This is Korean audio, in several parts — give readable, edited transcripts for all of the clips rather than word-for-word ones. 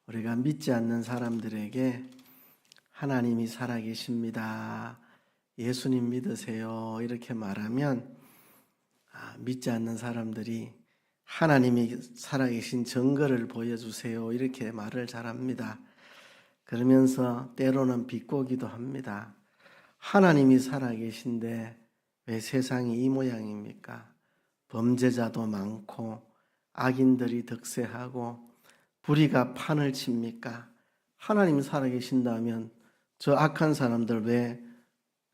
우리가 믿지 않는 사람들에게 하나님이 살아계십니다, 예수님 믿으세요 이렇게 말하면 믿지 않는 사람들이 하나님이 살아계신 증거를 보여주세요 이렇게 말을 잘합니다. 그러면서 때로는 비꼬기도 합니다. 하나님이 살아계신데 왜 세상이 이 모양입니까? 범죄자도 많고 악인들이 득세하고 불의가 판을 칩니까? 하나님 살아계신다면 저 악한 사람들 왜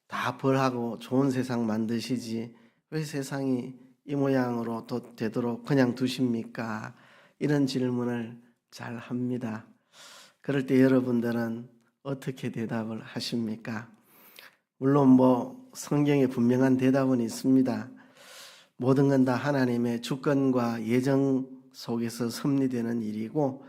다 벌하고 좋은 세상 만드시지 왜 세상이 이 모양으로 또 되도록 그냥 두십니까? 이런 질문을 잘 합니다. 그럴 때 여러분들은 어떻게 대답을 하십니까? 물론 성경에 분명한 대답은 있습니다. 모든 건 다 하나님의 주권과 예정 속에서 섭리되는 일이고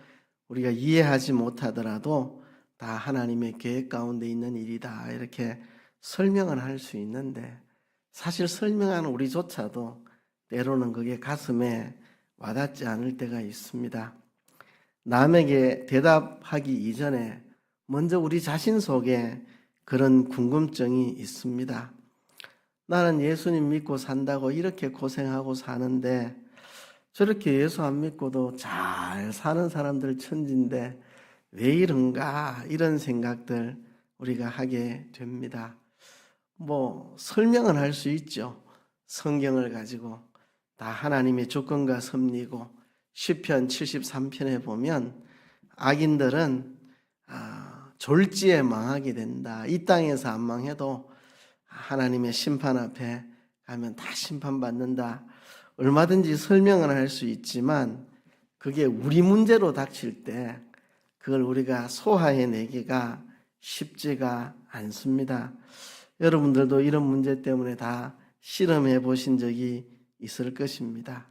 우리가 이해하지 못하더라도 다 하나님의 계획 가운데 있는 일이다 이렇게 설명을 할 수 있는데 사실 설명하는 우리조차도 때로는 그게 가슴에 와닿지 않을 때가 있습니다. 남에게 대답하기 이전에 먼저 우리 자신 속에 그런 궁금증이 있습니다. 나는 예수님 믿고 산다고 이렇게 고생하고 사는데 저렇게 예수 안 믿고도 잘 사는 사람들 천지인데 왜 이런가 이런 생각들 우리가 하게 됩니다. 설명을 할 수 있죠. 성경을 가지고 다 하나님의 주권과 섭리고 시편 73편에 보면 악인들은 졸지에 망하게 된다. 이 땅에서 안 망해도 하나님의 심판 앞에 가면 다 심판받는다. 얼마든지 설명을 할 수 있지만 그게 우리 문제로 닥칠 때 그걸 우리가 소화해내기가 쉽지가 않습니다. 여러분들도 이런 문제 때문에 다 실험해 보신 적이 있을 것입니다.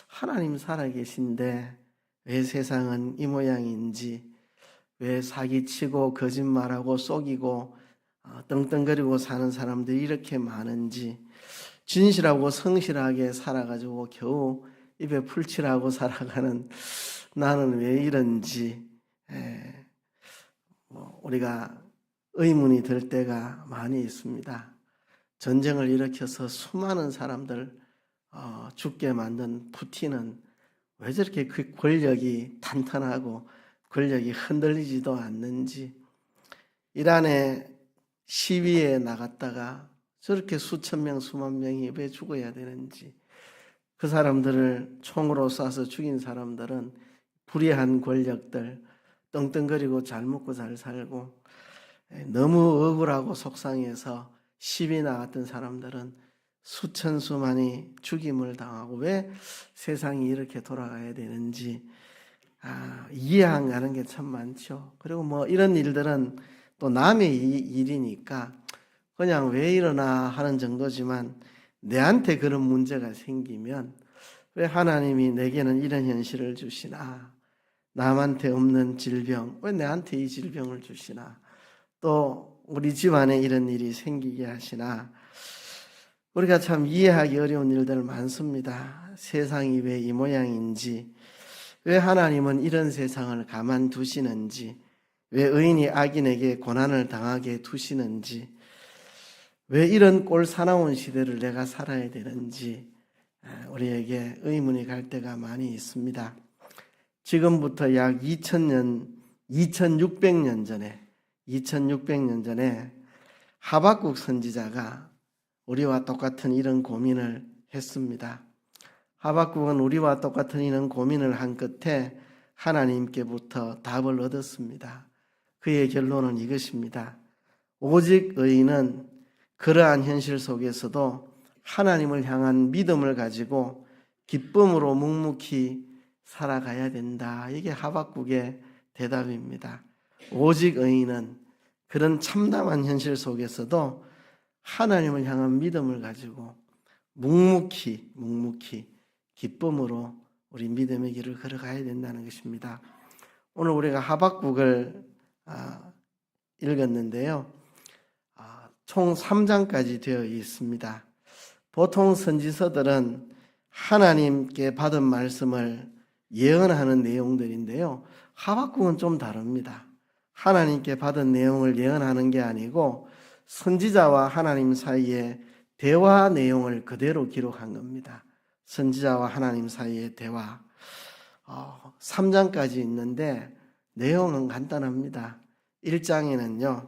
하나님 살아계신데 왜 세상은 이 모양인지, 왜 사기치고 거짓말하고 속이고 떵떵거리고 사는 사람들이 이렇게 많은지, 진실하고 성실하게 살아가지고 겨우 입에 풀칠하고 살아가는 나는 왜 이런지 우리가 의문이 들 때가 많이 있습니다. 전쟁을 일으켜서 수많은 사람들 죽게 만든 푸틴은 왜 저렇게 그 권력이 탄탄하고 권력이 흔들리지도 않는지, 이란의 시위에 나갔다가 저렇게 수천 명 수만 명이 왜 죽어야 되는지, 그 사람들을 총으로 쏴서 죽인 사람들은 불의한 권력들, 떵떵거리고 잘 먹고 잘 살고 너무 억울하고 속상해서 시위 나갔던 사람들은 수천 수만이 죽임을 당하고 왜 세상이 이렇게 돌아가야 되는지 이해 안 가는 게 참 많죠. 그리고 이런 일들은 또 남의 일이니까 그냥 왜 이러나 하는 정도지만 내한테 그런 문제가 생기면 왜 하나님이 내게는 이런 현실을 주시나, 남한테 없는 질병 왜 내한테 이 질병을 주시나, 또 우리 집안에 이런 일이 생기게 하시나, 우리가 참 이해하기 어려운 일들 많습니다. 세상이 왜 이 모양인지, 왜 하나님은 이런 세상을 가만두시는지, 왜 의인이 악인에게 고난을 당하게 두시는지, 왜 이런 꼴 사나운 시대를 내가 살아야 되는지 우리에게 의문이 갈 때가 많이 있습니다. 지금부터 약 2600년 전에 하박국 선지자가 우리와 똑같은 이런 고민을 했습니다. 하박국은 우리와 똑같은 이런 고민을 한 끝에 하나님께부터 답을 얻었습니다. 그의 결론은 이것입니다. 오직 의인은 그러한 현실 속에서도 하나님을 향한 믿음을 가지고 기쁨으로 묵묵히 살아가야 된다. 이게 하박국의 대답입니다. 오직 의인은 그런 참담한 현실 속에서도 하나님을 향한 믿음을 가지고 묵묵히 기쁨으로 우리 믿음의 길을 걸어가야 된다는 것입니다. 오늘 우리가 하박국을 읽었는데요. 총 3장까지 되어 있습니다. 보통 선지서들은 하나님께 받은 말씀을 예언하는 내용들인데요. 하박국은 좀 다릅니다. 하나님께 받은 내용을 예언하는 게 아니고 선지자와 하나님 사이의 대화 내용을 그대로 기록한 겁니다. 선지자와 하나님 사이의 대화. 3장까지 있는데 내용은 간단합니다. 1장에는요.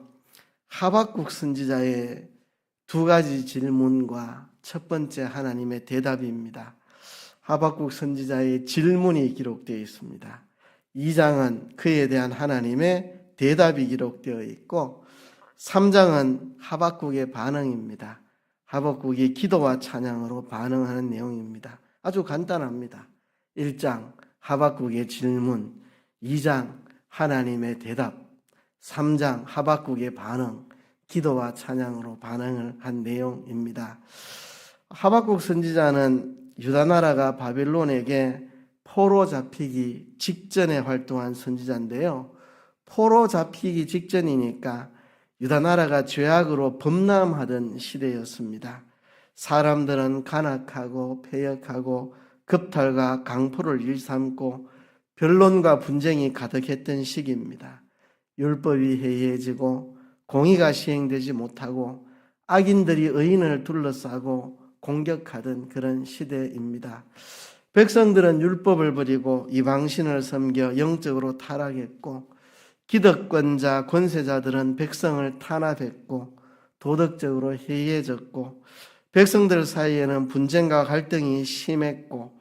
하박국 선지자의 두 가지 질문과 첫 번째 하나님의 대답입니다. 하박국 선지자의 질문이 기록되어 있습니다. 2장은 그에 대한 하나님의 대답이 기록되어 있고 3장은 하박국의 반응입니다. 하박국이 기도와 찬양으로 반응하는 내용입니다. 아주 간단합니다. 1장 하박국의 질문, 2장 하나님의 대답, 3장 하박국의 반응, 기도와 찬양으로 반응을 한 내용입니다. 하박국 선지자는 유다 나라가 바벨론에게 포로 잡히기 직전에 활동한 선지자인데요. 포로 잡히기 직전이니까 유다 나라가 죄악으로 범람하던 시대였습니다. 사람들은 간악하고 패역하고 겁탈과 강포를 일삼고 변론과 분쟁이 가득했던 시기입니다. 율법이 해이해지고 공의가 시행되지 못하고 악인들이 의인을 둘러싸고 공격하던 그런 시대입니다. 백성들은 율법을 버리고 이방신을 섬겨 영적으로 타락했고 기득권자 권세자들은 백성을 탄압했고 도덕적으로 해이해졌고 백성들 사이에는 분쟁과 갈등이 심했고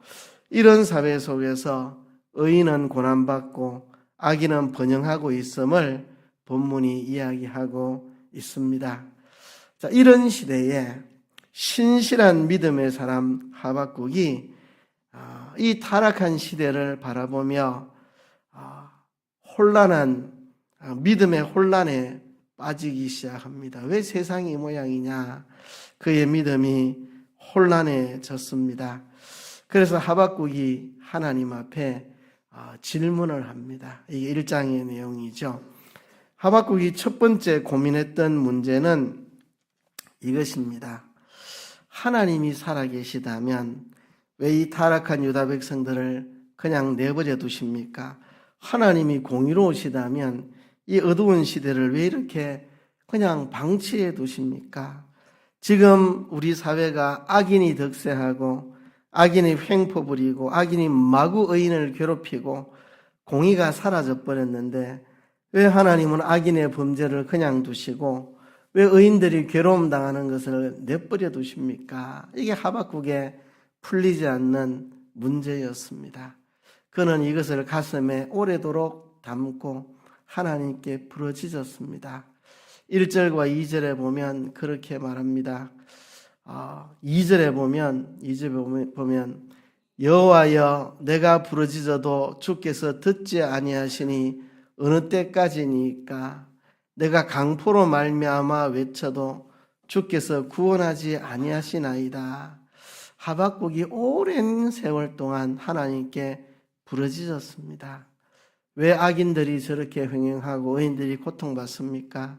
이런 사회 속에서 의인은 고난받고 악인은 번영하고 있음을 본문이 이야기하고 있습니다. 자, 이런 시대에 신실한 믿음의 사람 하박국이 이 타락한 시대를 바라보며 혼란한 믿음의 혼란에 빠지기 시작합니다. 왜 세상이 이 모양이냐? 그의 믿음이 혼란해졌습니다. 그래서 하박국이 하나님 앞에 질문을 합니다. 이게 1장의 내용이죠. 하박국이 첫 번째 고민했던 문제는 이것입니다. 하나님이 살아계시다면 왜 이 타락한 유다 백성들을 그냥 내버려 두십니까? 하나님이 공의로우시다면 이 어두운 시대를 왜 이렇게 그냥 방치해 두십니까? 지금 우리 사회가 악인이 득세하고 악인이 횡포 부리고 악인이 마구 의인을 괴롭히고 공의가 사라져 버렸는데 왜 하나님은 악인의 범죄를 그냥 두시고 왜 의인들이 괴로움 당하는 것을 내버려 두십니까? 이게 하박국의 풀리지 않는 문제였습니다. 그는 이것을 가슴에 오래도록 담고 하나님께 부르짖었습니다. 1절과 2절에 보면 그렇게 말합니다. 2절에 보면 여호와여 내가 부르짖어도 주께서 듣지 아니하시니 어느 때까지니까 내가 강포로 말미암아 외쳐도 주께서 구원하지 아니하시나이다. 하박국이 오랜 세월 동안 하나님께 부르짖었습니다. 왜 악인들이 저렇게 횡행하고 의인들이 고통받습니까?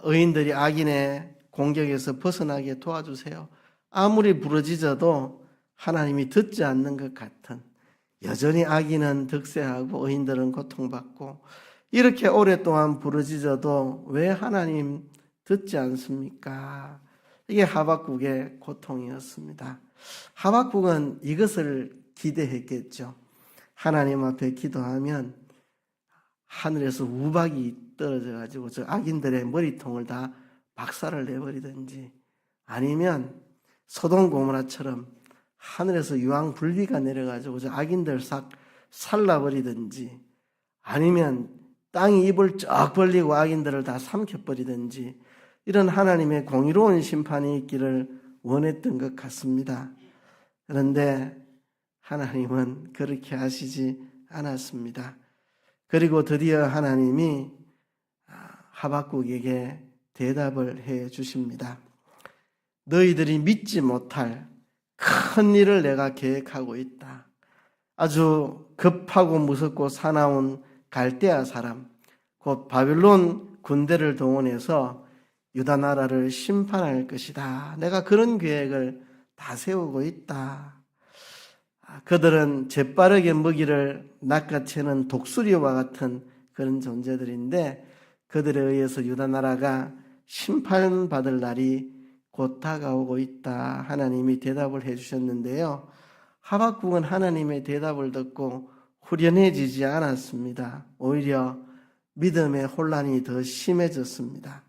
의인들이 악인의 공격에서 벗어나게 도와주세요. 아무리 부르짖어도 하나님이 듣지 않는 것 같은, 여전히 악인은 득세하고 의인들은 고통받고 이렇게 오랫동안 부르짖어도 왜 하나님 듣지 않습니까? 이게 하박국의 고통이었습니다. 하박국은 이것을 기대했겠죠. 하나님 앞에 기도하면 하늘에서 우박이 떨어져 가지고 저 악인들의 머리통을 다 박살을 내버리든지 아니면 소돔 고모라처럼 하늘에서 유황 불비가 내려가지고 저 악인들 싹 살라버리든지 아니면 땅이 입을 쫙 벌리고 악인들을 다 삼켜버리든지 이런 하나님의 공의로운 심판이 있기를 원했던 것 같습니다. 그런데 하나님은 그렇게 하시지 않았습니다. 그리고 드디어 하나님이 하박국에게 대답을 해 주십니다. 너희들이 믿지 못할 큰 일을 내가 계획하고 있다. 아주 급하고 무섭고 사나운 갈대아 사람, 곧 바벨론 군대를 동원해서 유다 나라를 심판할 것이다. 내가 그런 계획을 다 세우고 있다. 그들은 재빠르게 먹이를 낚아채는 독수리와 같은 그런 존재들인데 그들에 의해서 유다 나라가 심판받을 날이 곧 다가오고 있다. 하나님이 대답을 해주셨는데요. 하박국은 하나님의 대답을 듣고 후련해지지 않았습니다. 오히려 믿음의 혼란이 더 심해졌습니다.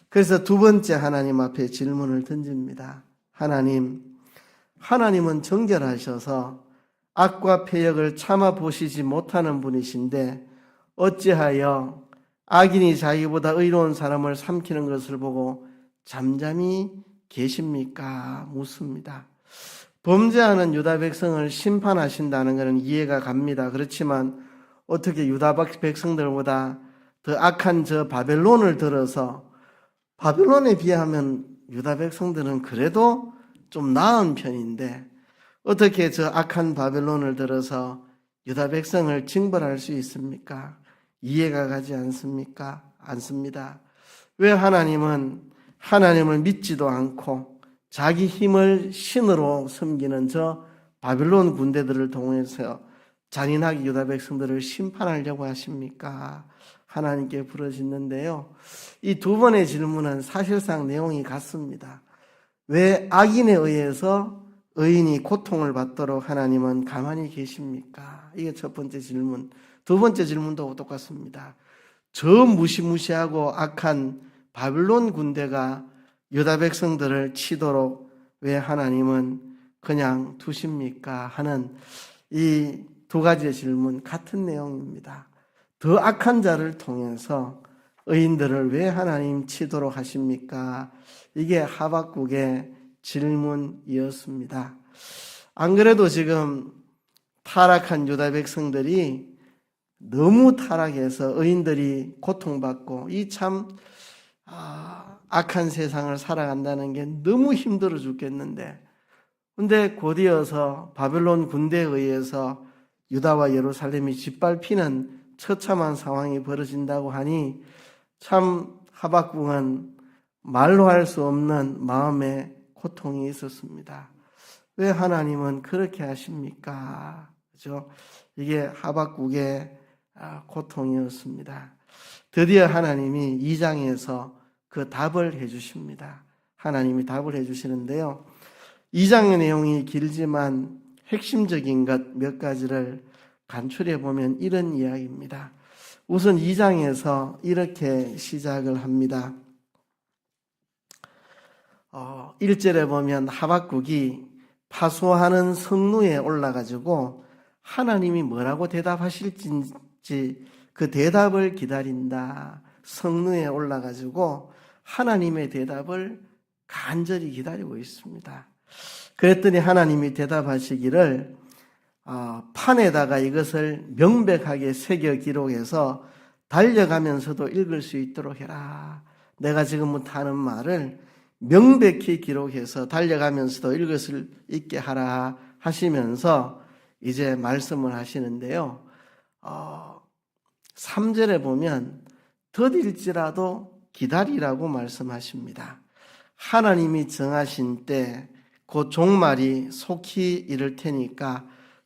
그래서 두 번째 하나님 앞에 질문을 던집니다. 하나님은 정결하셔서 악과 패역을 참아 보시지 못하는 분이신데 어찌하여 악인이 자기보다 의로운 사람을 삼키는 것을 보고 잠잠히 계십니까? 묻습니다. 범죄하는 유다 백성을 심판하신다는 것은 이해가 갑니다. 그렇지만 어떻게 유다 백성들보다 더 악한 저 바벨론을 들어서 바벨론에 비하면 유다 백성들은 그래도 좀 나은 편인데 어떻게 저 악한 바벨론을 들어서 유다 백성을 징벌할 수 있습니까? 이해가 가지 않습니다. 왜 하나님을 믿지도 않고 자기 힘을 신으로 섬기는 저 바벨론 군대들을 통해서 잔인하게 유다 백성들을 심판하려고 하십니까? 하나님께 부르짖는데요. 이 두 번의 질문은 사실상 내용이 같습니다. 왜 악인에 의해서 의인이 고통을 받도록 하나님은 가만히 계십니까? 이게 첫 번째 질문. 두 번째 질문도 똑같습니다. 저 무시무시하고 악한 바벨론 군대가 유다 백성들을 치도록 왜 하나님은 그냥 두십니까? 하는 이 두 가지의 질문 같은 내용입니다. 더 악한 자를 통해서 의인들을 왜 하나님 치도록 하십니까? 이게 하박국의 질문이었습니다. 안 그래도 지금 타락한 유다 백성들이 너무 타락해서 의인들이 고통받고 이 참 악한 세상을 살아간다는 게 너무 힘들어 죽겠는데 근데 곧이어서 바벨론 군대에 의해서 유다와 예루살렘이 짓밟히는 처참한 상황이 벌어진다고 하니 참 하박국은 말로 할 수 없는 마음의 고통이 있었습니다. 왜 하나님은 그렇게 하십니까? 그죠? 이게 하박국의 고통이었습니다. 드디어 하나님이 2장에서 그 답을 해주십니다. 하나님이 답을 해주시는데요. 2장의 내용이 길지만 핵심적인 것 몇 가지를 간추려 보면 이런 이야기입니다. 우선 2장에서 이렇게 시작을 합니다. 1절에 보면 하박국이 파수하는 성루에 올라가지고 하나님이 뭐라고 대답하실지 그 대답을 기다린다. 성루에 올라가지고 하나님의 대답을 간절히 기다리고 있습니다. 그랬더니 하나님이 대답하시기를 판에다가 이것을 명백하게 새겨 기록해서 달려가면서도 읽을 수 있도록 해라. 내가 지금부터 하는 말을 명백히 기록해서 달려가면서도 읽을 수 있게 하라 하시면서 이제 말씀을 하시는데요. 3절에 보면 더딜지라도 기다리라고 말씀하십니다. 하나님이 정하신 때 그 종말이 속히 이를 테니까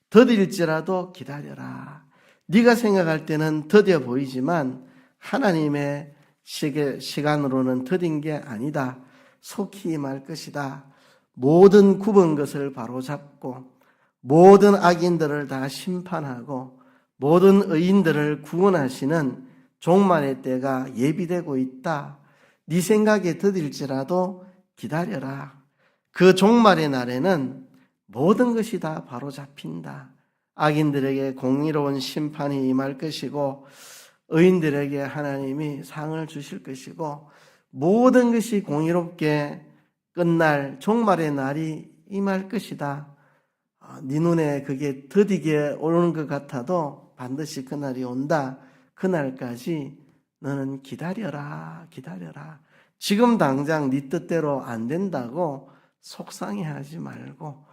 더딜지라도 기다려라. 네가 생각할 때는 더뎌 보이지만 하나님의 시간으로는 더딘 게 아니다. 속히 임할 것이다. 모든 굽은 것을 바로잡고 모든 악인들을 다 심판하고 모든 의인들을 구원하시는 종말의 때가 예비되고 있다. 네 생각에 더딜지라도 기다려라. 그 종말의 날에는 모든 것이 다 바로잡힌다. 악인들에게 공의로운 심판이 임할 것이고 의인들에게 하나님이 상을 주실 것이고 모든 것이 공의롭게 끝날 종말의 날이 임할 것이다. 네 눈에 그게 더디게 오는 것 같아도 반드시 그날이 온다. 그날까지 너는 기다려라. 지금 당장 네 뜻대로 안 된다고 속상해하지 말고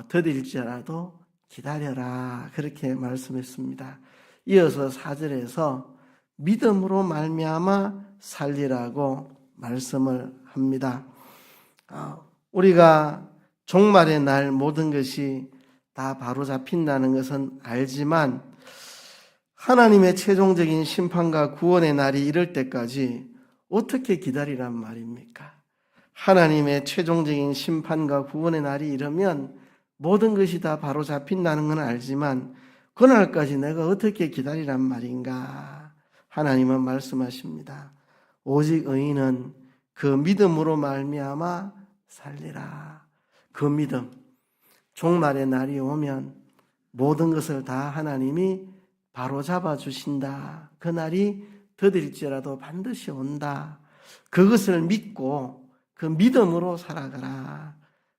더딜지라도 기다려라. 그렇게 말씀했습니다. 이어서 4절에서 믿음으로 말미암아 살리라고 말씀을 합니다. 우리가 종말의 날 모든 것이 다 바로잡힌다는 것은 알지만 하나님의 최종적인 심판과 구원의 날이 이를 때까지 어떻게 기다리란 말입니까? 하나님의 최종적인 심판과 구원의 날이 이르면 모든 것이 다 바로잡힌다는 건 알지만 그날까지 내가 어떻게 기다리란 말인가? 하나님은 말씀하십니다. 오직 의인은 그 믿음으로 말미암아 살리라. 그 믿음, 종말의 날이 오면 모든 것을 다 하나님이 바로잡아 주신다. 그 날이 더딜지라도 반드시 온다. 그것을 믿고 그 믿음으로 살아가라.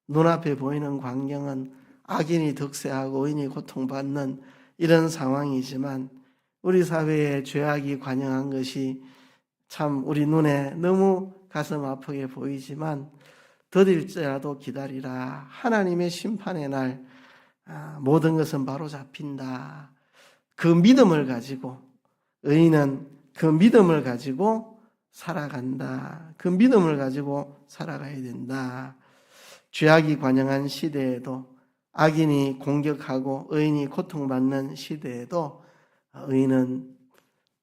눈앞에 보이는 광경은 악인이 득세하고 의인이 고통받는 이런 상황이지만 우리 사회에 죄악이 관영한 것이 참 우리 눈에 너무 가슴 아프게 보이지만 더딜지라도 기다리라. 하나님의 심판의 날 모든 것은 바로 잡힌다. 그 믿음을 가지고 의인은 그 믿음을 가지고 살아간다. 그 믿음을 가지고 살아가야 된다. 죄악이 관영한 시대에도 악인이 공격하고 의인이 고통받는 시대에도 의인은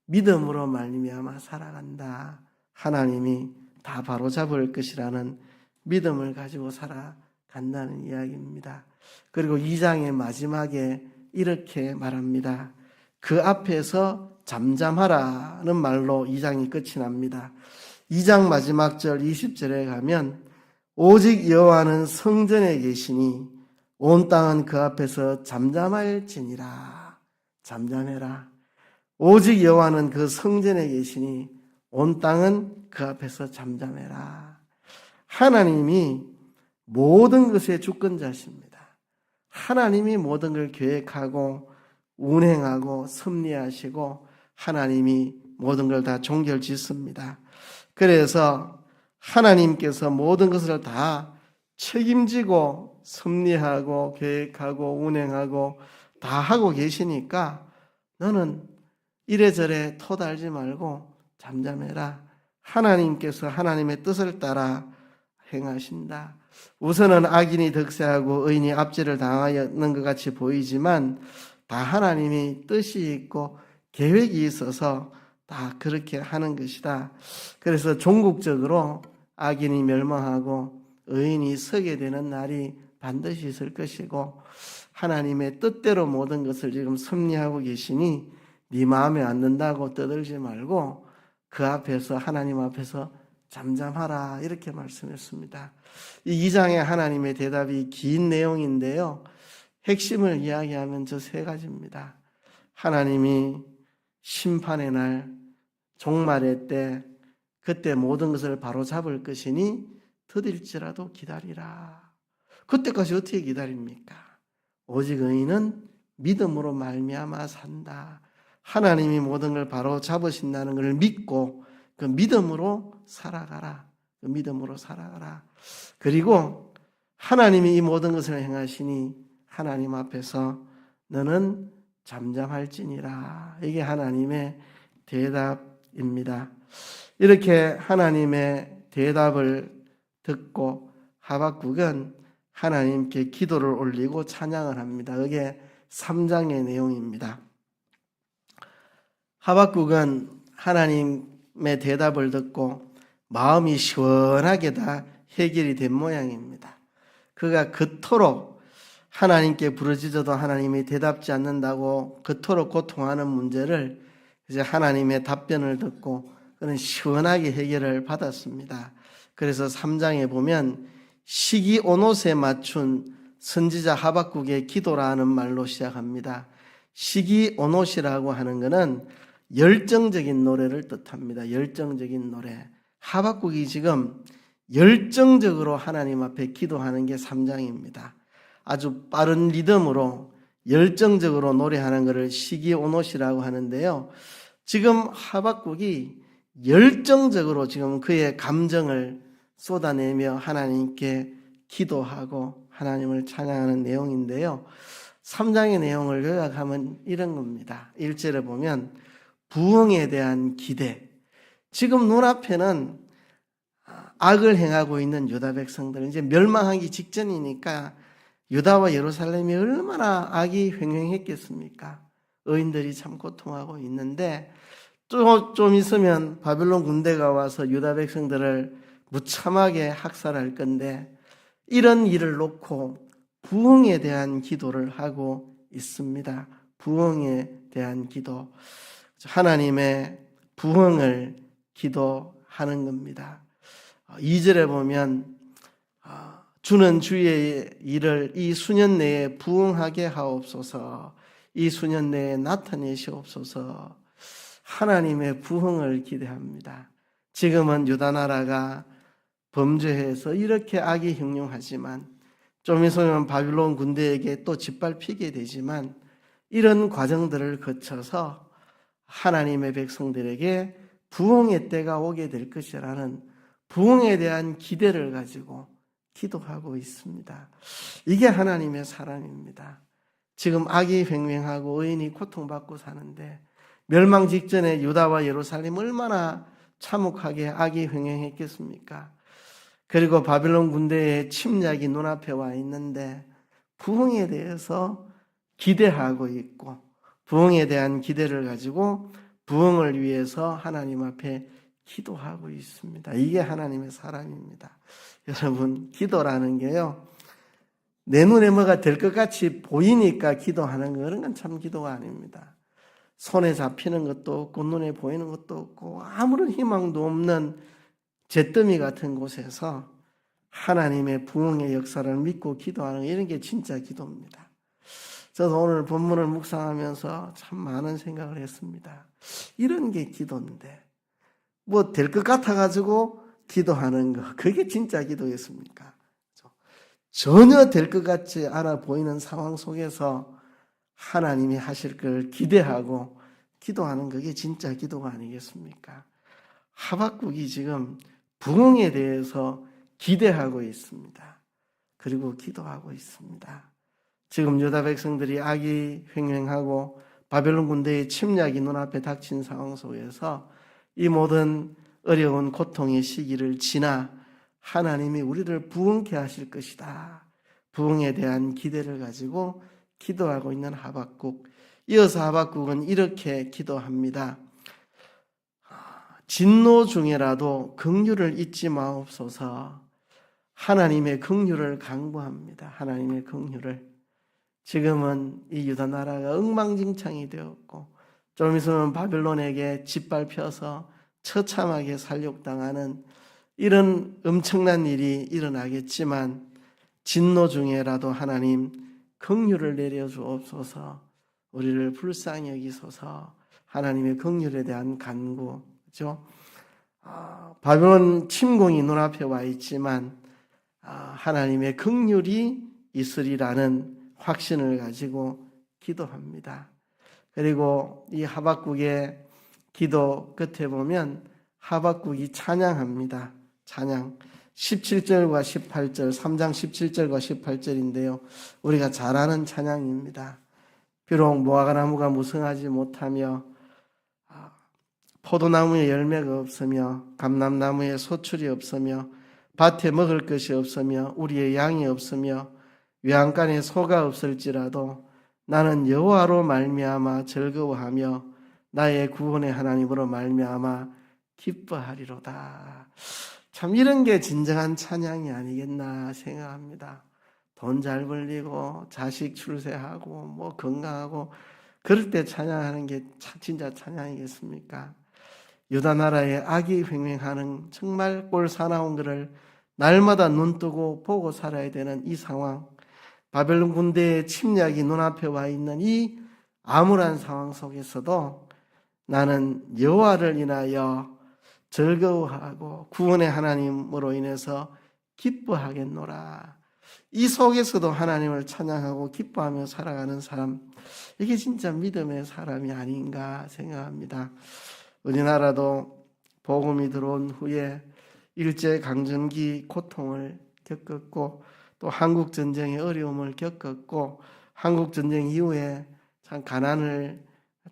믿음으로 말미암아 살아간다. 하나님이 다 바로잡을 것이라는 믿음을 가지고 살아간다는 이야기입니다. 그리고 2장의 마지막에 이렇게 말합니다. 그 앞에서 잠잠하라는 말로 2장이 끝이 납니다. 2장 마지막 절 20절에 가면 오직 여호와는 성전에 계시니 온 땅은 그 앞에서 잠잠할지니라. 잠잠해라. 오직 여호와는 그 성전에 계시니 온 땅은 그 앞에서 잠잠해라. 하나님이 모든 것의 주권자십니다. 하나님이 모든 걸 계획하고 운행하고 섭리하시고 하나님이 모든 걸 다 종결짓습니다. 그래서 하나님께서 모든 것을 다 책임지고 섭리하고 계획하고 운행하고 다 하고 계시니까 너는 이래저래 토달지 말고 잠잠해라. 하나님께서 하나님의 뜻을 따라 행하신다. 우선은 악인이 득세하고 의인이 압제를 당하는 것 같이 보이지만 다 하나님이 뜻이 있고 계획이 있어서 다 그렇게 하는 것이다. 그래서 종국적으로 악인이 멸망하고 의인이 서게 되는 날이 반드시 있을 것이고 하나님의 뜻대로 모든 것을 지금 섭리하고 계시니 네 마음에 안 든다고 떠들지 말고 그 앞에서 하나님 앞에서 잠잠하라 이렇게 말씀했습니다. 이 2장의 하나님의 대답이 긴 내용인데요. 핵심을 이야기하면 저 세 가지입니다. 하나님이 심판의 날, 종말의 때, 그때 모든 것을 바로잡을 것이니 더딜지라도 기다리라. 그때까지 어떻게 기다립니까? 오직 의인은 믿음으로 말미암아 산다. 하나님이 모든 걸 바로잡으신다는 걸 믿고 그 믿음으로 살아가라. 그 믿음으로 살아가라. 그리고 하나님이 이 모든 것을 행하시니 하나님 앞에서 너는 잠잠할지니라. 이게 하나님의 대답입니다. 이렇게 하나님의 대답을 듣고 하박국은 하나님께 기도를 올리고 찬양을 합니다. 이게 3장의 내용입니다. 하박국은 하나님의 대답을 듣고 마음이 시원하게 다 해결이 된 모양입니다. 그가 그토록 하나님께 부르짖어도 하나님이 대답지 않는다고 그토록 고통하는 문제를 이제 하나님의 답변을 듣고 그는 시원하게 해결을 받았습니다. 그래서 3장에 보면 시기오롯에 맞춘 선지자 하박국의 기도라는 말로 시작합니다. 시기오롯이라고 하는 것은 열정적인 노래를 뜻합니다. 열정적인 노래. 하박국이 지금 열정적으로 하나님 앞에 기도하는 게 3장입니다. 아주 빠른 리듬으로 열정적으로 노래하는 것을 시기오롯이라고 하는데요. 지금 하박국이 열정적으로 지금 그의 감정을 쏟아내며 하나님께 기도하고 하나님을 찬양하는 내용인데요. 3장의 내용을 요약하면 이런 겁니다. 1절에 보면 부흥에 대한 기대. 지금 눈앞에는 악을 행하고 있는 유다 백성들은 이제 멸망하기 직전이니까 유다와 예루살렘이 얼마나 악이 횡행했겠습니까? 의인들이 참 고통하고 있는데 좀 있으면 바벨론 군대가 와서 유다 백성들을 무참하게 학살할 건데 이런 일을 놓고 부흥에 대한 기도를 하고 있습니다. 부흥에 대한 기도. 하나님의 부흥을 기도하는 겁니다. 2절에 보면 주는 주의 일을 이 수년 내에 부흥하게 하옵소서. 이 수년 내에 나타내시옵소서. 하나님의 부흥을 기대합니다. 지금은 유다 나라가 범죄해서 이렇게 악이 형용하지만 좀 있으면 바빌론 군대에게 또 짓밟히게 되지만 이런 과정들을 거쳐서 하나님의 백성들에게 부흥의 때가 오게 될 것이라는 부흥에 대한 기대를 가지고 기도하고 있습니다. 이게 하나님의 사람입니다. 지금 악이 횡행하고 의인이 고통받고 사는데 멸망 직전에 유다와 예루살렘 얼마나 참혹하게 악이 횡행했겠습니까? 그리고 바빌론 군대의 침략이 눈앞에 와 있는데 부흥에 대해서 기대하고 있고 부흥에 대한 기대를 가지고 부흥을 위해서 하나님 앞에 기도하고 있습니다. 이게 하나님의 사람입니다. 여러분, 기도라는 게요, 내 눈에 뭐가 될 것 같이 보이니까 기도하는 거, 그런 건 참 기도가 아닙니다. 손에 잡히는 것도 없고 눈에 보이는 것도 없고 아무런 희망도 없는 잿더미 같은 곳에서 하나님의 부흥의 역사를 믿고 기도하는 이런 게 진짜 기도입니다. 저도 오늘 본문을 묵상하면서 참 많은 생각을 했습니다. 이런 게 기도인데 뭐 될 것 같아가지고 기도하는 거, 그게 진짜 기도겠습니까? 전혀 될 것 같지 않아 보이는 상황 속에서 하나님이 하실 걸 기대하고 기도하는 그게 진짜 기도가 아니겠습니까? 하박국이 지금 부흥에 대해서 기대하고 있습니다. 그리고 기도하고 있습니다. 지금 유다 백성들이 악이 횡행하고 바벨론 군대의 침략이 눈앞에 닥친 상황 속에서 이 모든 어려운 고통의 시기를 지나 하나님이 우리를 부흥케 하실 것이다. 부흥에 대한 기대를 가지고 기도하고 있는 하박국. 이어서 하박국은 이렇게 기도합니다. 진노 중에라도 긍휼을 잊지 마옵소서. 하나님의 긍휼을 간구합니다. 하나님의 긍휼을. 지금은 이 유다 나라가 엉망진창이 되었고 좀 있으면 바벨론에게 짓밟혀서 처참하게 살육당하는 이런 엄청난 일이 일어나겠지만 진노 중에라도 하나님 긍휼을 내려주옵소서. 우리를 불쌍히 여기소서. 하나님의 긍휼에 대한 간구죠. 바벨론 침공이 눈앞에 와 있지만 하나님의 긍휼이 있으리라는 확신을 가지고 기도합니다. 그리고 이 하박국의 기도 끝에 보면 하박국이 찬양합니다. 찬양 17절과 18절, 3장 17절과 18절인데요. 우리가 잘 아는 찬양입니다. 비록 무화과나무가 무성하지 못하며 포도나무에 열매가 없으며 감람나무에 소출이 없으며 밭에 먹을 것이 없으며 우리의 양이 없으며 외양간에 소가 없을지라도 나는 여호와로 말미암아 즐거워하며 나의 구원의 하나님으로 말미암아 기뻐하리로다. 참 이런 게 진정한 찬양이 아니겠나 생각합니다. 돈 잘 벌리고 자식 출세하고 뭐 건강하고 그럴 때 찬양하는 게 진짜 찬양이겠습니까? 유다 나라의 악이 횡행하는 정말 꼴사나운 것을 날마다 눈뜨고 보고 살아야 되는 이 상황, 바벨론 군대의 침략이 눈앞에 와 있는 이 암울한 상황 속에서도 나는 여호와를 인하여 즐거워하고 구원의 하나님으로 인해서 기뻐하겠노라. 이 속에서도 하나님을 찬양하고 기뻐하며 살아가는 사람, 이게 진짜 믿음의 사람이 아닌가 생각합니다. 우리나라도 복음이 들어온 후에 일제강점기 고통을 겪었고 또 한국전쟁의 어려움을 겪었고 한국전쟁 이후에 참 가난을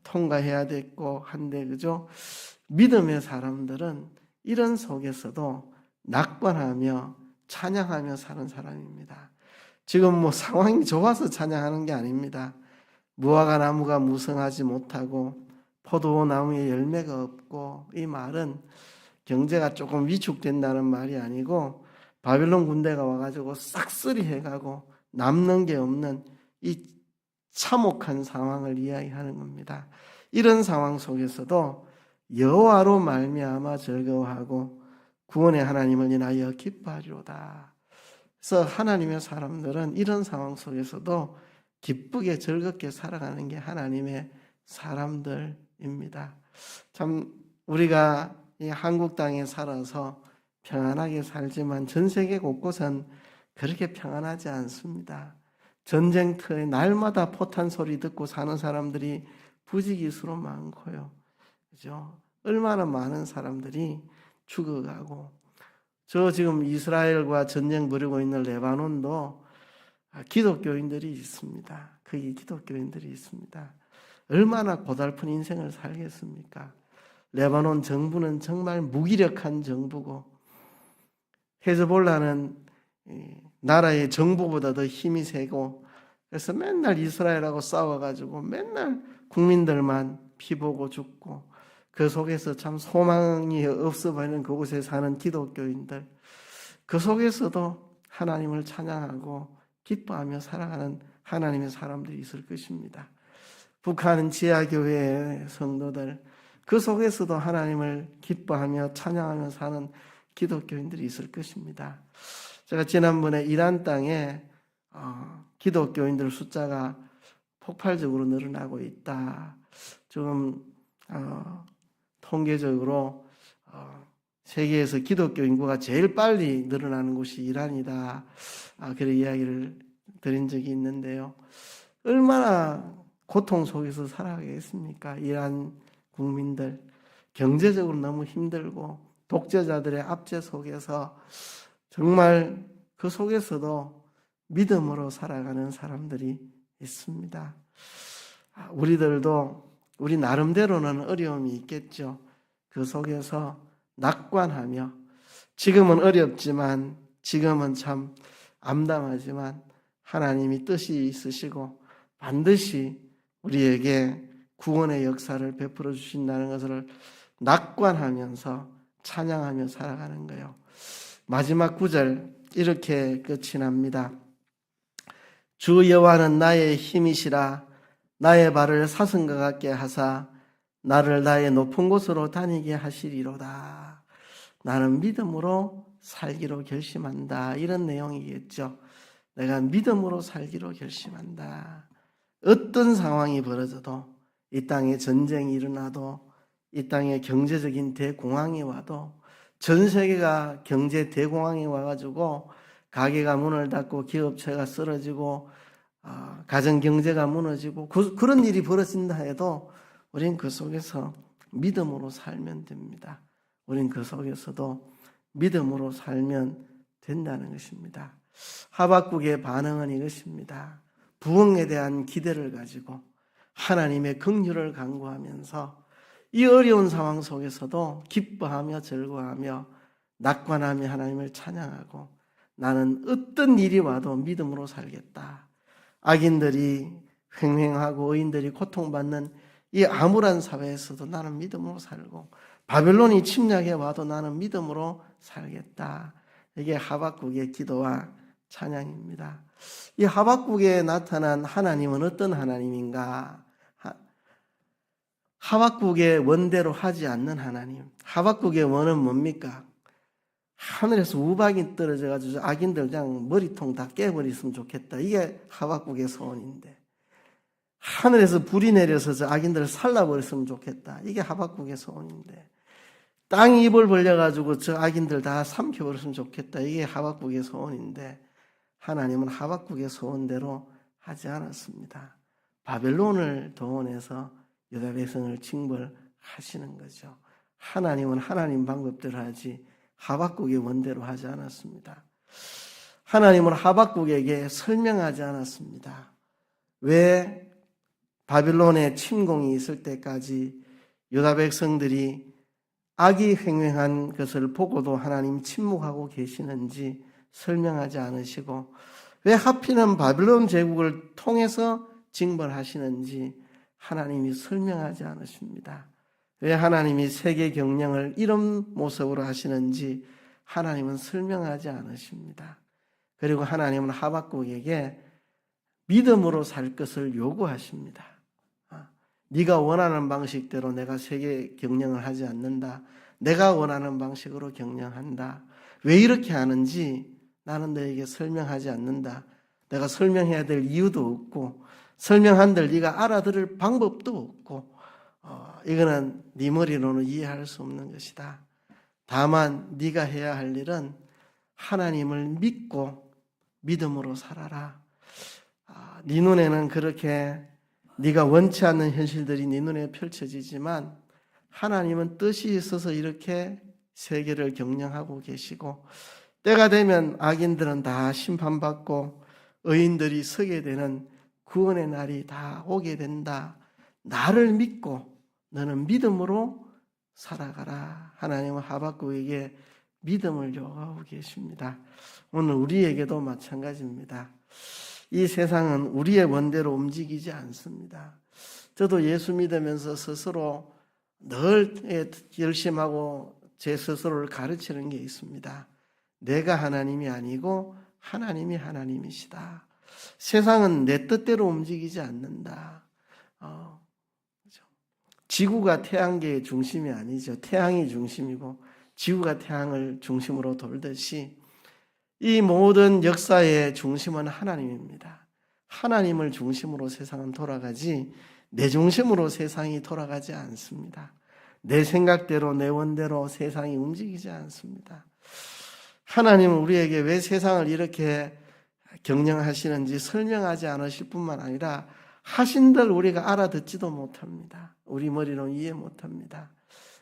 통과해야 됐고 한데 그죠? 믿음의 사람들은 이런 속에서도 낙관하며 찬양하며 사는 사람입니다. 지금 뭐 상황이 좋아서 찬양하는 게 아닙니다. 무화과 나무가 무성하지 못하고 포도 나무에 열매가 없고, 이 말은 경제가 조금 위축된다는 말이 아니고 바빌론 군대가 와가지고 싹쓸이 해가고 남는 게 없는 이 참혹한 상황을 이야기하는 겁니다. 이런 상황 속에서도 여호와로 말미암아 즐거워하고 구원의 하나님을 인하여 기뻐하리로다. 그래서 하나님의 사람들은 이런 상황 속에서도 기쁘게 즐겁게 살아가는 게 하나님의 사람들입니다. 참 우리가 이 한국 땅에 살아서 평안하게 살지만 전 세계 곳곳은 그렇게 평안하지 않습니다. 전쟁터에 날마다 포탄 소리 듣고 사는 사람들이 부지기수로 많고요. 그죠? 얼마나 많은 사람들이 죽어가고, 저 지금 이스라엘과 전쟁 벌이고 있는 레바논도 기독교인들이 있습니다. 거기 기독교인들이 있습니다. 얼마나 고달픈 인생을 살겠습니까? 레바논 정부는 정말 무기력한 정부고, 헤즈볼라는 나라의 정부보다 더 힘이 세고, 그래서 맨날 이스라엘하고 싸워가지고 맨날 국민들만 피 보고 죽고, 그 속에서 참 소망이 없어 보이는 그곳에 사는 기독교인들, 그 속에서도 하나님을 찬양하고 기뻐하며 살아가는 하나님의 사람들이 있을 것입니다. 북한 지하교회의 성도들, 그 속에서도 하나님을 기뻐하며 찬양하며 사는 기독교인들이 있을 것입니다. 제가 지난번에 이란 땅에 기독교인들 숫자가 폭발적으로 늘어나고 있다. 지금 통계적으로 세계에서 기독교 인구가 제일 빨리 늘어나는 곳이 이란이다. 그런 이야기를 드린 적이 있는데요. 얼마나 고통 속에서 살아가겠습니까? 이란 국민들 경제적으로 너무 힘들고 독재자들의 압제 속에서 정말 그 속에서도 믿음으로 살아가는 사람들이 있습니다. 우리들도 우리 나름대로는 어려움이 있겠죠. 그 속에서 낙관하며, 지금은 어렵지만, 지금은 참 암담하지만 하나님이 뜻이 있으시고 반드시 우리에게 구원의 역사를 베풀어 주신다는 것을 낙관하면서 찬양하며 살아가는 거예요. 마지막 9절 이렇게 끝이 납니다. 주 여호와는 나의 힘이시라. 나의 발을 사슴과 같게 하사 나를 나의 높은 곳으로 다니게 하시리로다. 나는 믿음으로 살기로 결심한다. 이런 내용이겠죠. 내가 믿음으로 살기로 결심한다. 어떤 상황이 벌어져도, 이 땅에 전쟁이 일어나도, 이 땅에 경제적인 대공황이 와도, 전 세계가 경제 대공황이 와가지고 가게가 문을 닫고 기업체가 쓰러지고 가정경제가 무너지고 그런 일이 벌어진다 해도 우린 그 속에서 믿음으로 살면 됩니다. 우린 그 속에서도 믿음으로 살면 된다는 것입니다. 하박국의 반응은 이것입니다. 부흥에 대한 기대를 가지고 하나님의 긍휼을 간구하면서 이 어려운 상황 속에서도 기뻐하며 즐거워하며 낙관하며 하나님을 찬양하고, 나는 어떤 일이 와도 믿음으로 살겠다. 악인들이 횡행하고 의인들이 고통받는 이 암울한 사회에서도 나는 믿음으로 살고, 바벨론이 침략해 와도 나는 믿음으로 살겠다. 이게 하박국의 기도와 찬양입니다. 이 하박국에 나타난 하나님은 어떤 하나님인가? 하박국의 원대로 하지 않는 하나님. 하박국의 원은 뭡니까? 하늘에서 우박이 떨어져가지고 악인들 그냥 머리통 다 깨버렸으면 좋겠다. 이게 하박국의 소원인데, 하늘에서 불이 내려서 저 악인들을 살라버렸으면 좋겠다. 이게 하박국의 소원인데, 땅이 입을 벌려가지고 저 악인들 다 삼켜버렸으면 좋겠다. 이게 하박국의 소원인데, 하나님은 하박국의 소원대로 하지 않았습니다. 바벨론을 동원해서 유다 백성을 징벌하시는 거죠. 하나님은 하나님 방법대로 하지 하박국의 원대로 하지 않았습니다. 하나님은 하박국에게 설명하지 않았습니다. 왜 바빌론의 침공이 있을 때까지 유다 백성들이 악이 횡행한 것을 보고도 하나님 침묵하고 계시는지 설명하지 않으시고, 왜 하필은 바빌론 제국을 통해서 징벌하시는지 하나님이 설명하지 않으십니다. 왜 하나님이 세계 경영을 이런 모습으로 하시는지 하나님은 설명하지 않으십니다. 그리고 하나님은 하박국에게 믿음으로 살 것을 요구하십니다. 네가 원하는 방식대로 내가 세계 경영을 하지 않는다. 내가 원하는 방식으로 경영한다. 왜 이렇게 하는지 나는 너에게 설명하지 않는다. 내가 설명해야 될 이유도 없고 설명한들 네가 알아들을 방법도 없고 이거는 네 머리로는 이해할 수 없는 것이다. 다만 네가 해야 할 일은 하나님을 믿고 믿음으로 살아라. 네 눈에는 그렇게 네가 원치 않는 현실들이 네 눈에 펼쳐지지만 하나님은 뜻이 있어서 이렇게 세계를 경영하고 계시고 때가 되면 악인들은 다 심판받고 의인들이 서게 되는 구원의 날이 다 오게 된다. 나를 믿고 너는 믿음으로 살아가라. 하나님은 하박국에게 믿음을 요구하고 계십니다. 오늘 우리에게도 마찬가지입니다. 이 세상은 우리의 원대로 움직이지 않습니다. 저도 예수 믿으면서 스스로 늘 열심하고 제 스스로를 가르치는 게 있습니다. 내가 하나님이 아니고 하나님이 하나님이시다. 세상은 내 뜻대로 움직이지 않는다. 지구가 태양계의 중심이 아니죠. 태양이 중심이고 지구가 태양을 중심으로 돌듯이 이 모든 역사의 중심은 하나님입니다. 하나님을 중심으로 세상은 돌아가지 내 중심으로 세상이 돌아가지 않습니다. 내 생각대로 내 원대로 세상이 움직이지 않습니다. 하나님은 우리에게 왜 세상을 이렇게 경영하시는지 설명하지 않으실 뿐만 아니라 하신들 우리가 알아듣지도 못합니다. 우리 머리로 이해 못합니다.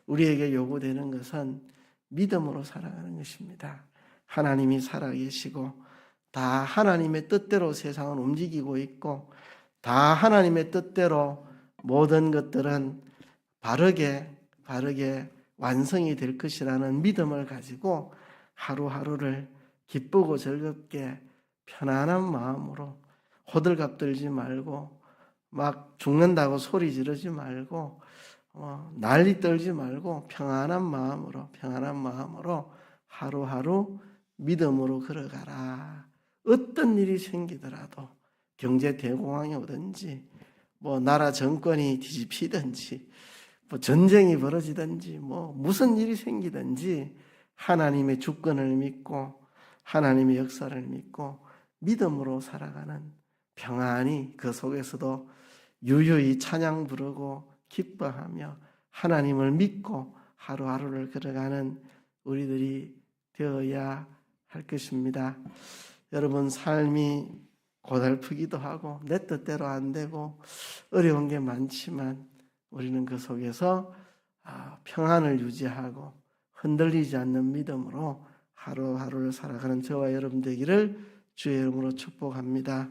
우리에게 요구되는 것은 믿음으로 살아가는 것입니다. 하나님이 살아계시고 다 하나님의 뜻대로 세상은 움직이고 있고 다 하나님의 뜻대로 모든 것들은 바르게 완성이 될 것이라는 믿음을 가지고 하루하루를 기쁘고 즐겁게 편안한 마음으로 호들갑 떨지 말고 막 죽는다고 소리 지르지 말고 난리 떨지 말고 평안한 마음으로 하루하루 믿음으로 걸어가라. 어떤 일이 생기더라도 경제 대공황이 오든지 나라 정권이 뒤집히든지 전쟁이 벌어지든지 무슨 일이 생기든지 하나님의 주권을 믿고 하나님의 역사를 믿고 믿음으로 살아가는 평안히 그 속에서도 유유히 찬양 부르고 기뻐하며 하나님을 믿고 하루하루를 걸어가는 우리들이 되어야 할 것입니다. 여러분 삶이 고달프기도 하고 내 뜻대로 안 되고 어려운 게 많지만 우리는 그 속에서 평안을 유지하고 흔들리지 않는 믿음으로 하루하루를 살아가는 저와 여러분 되기를 주의 이름으로 축복합니다.